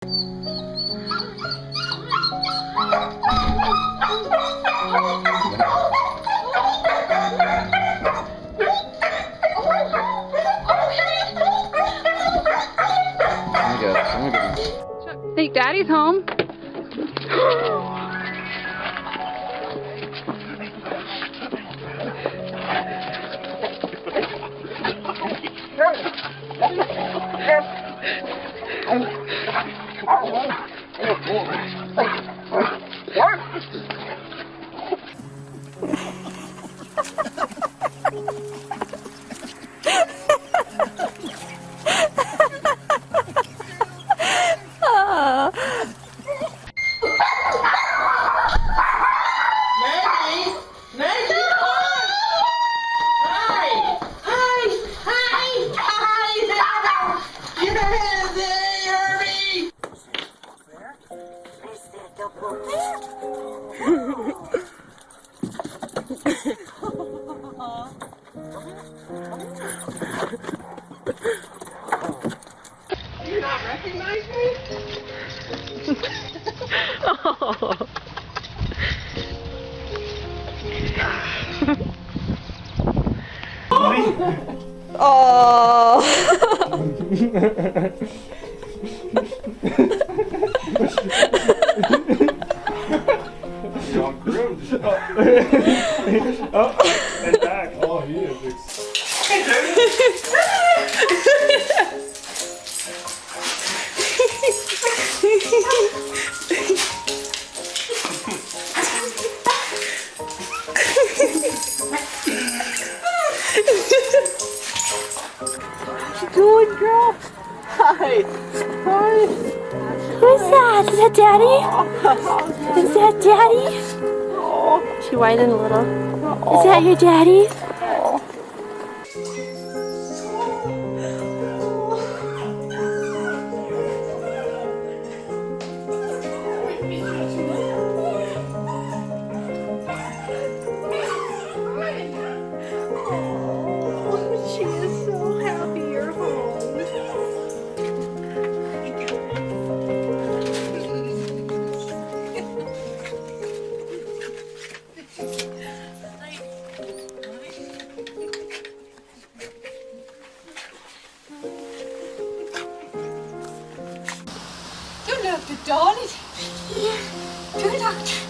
Hey, Daddy's home. Do you not recognize me? Oh. Oh. Oh, and back. Oh, he is. What you doing, girl? Hi. Hi. Who's that? Is that Daddy? Is that Daddy? She whined a little. Is that your daddy? She is so happy you're home. Du lugter dårligt. Du lugter.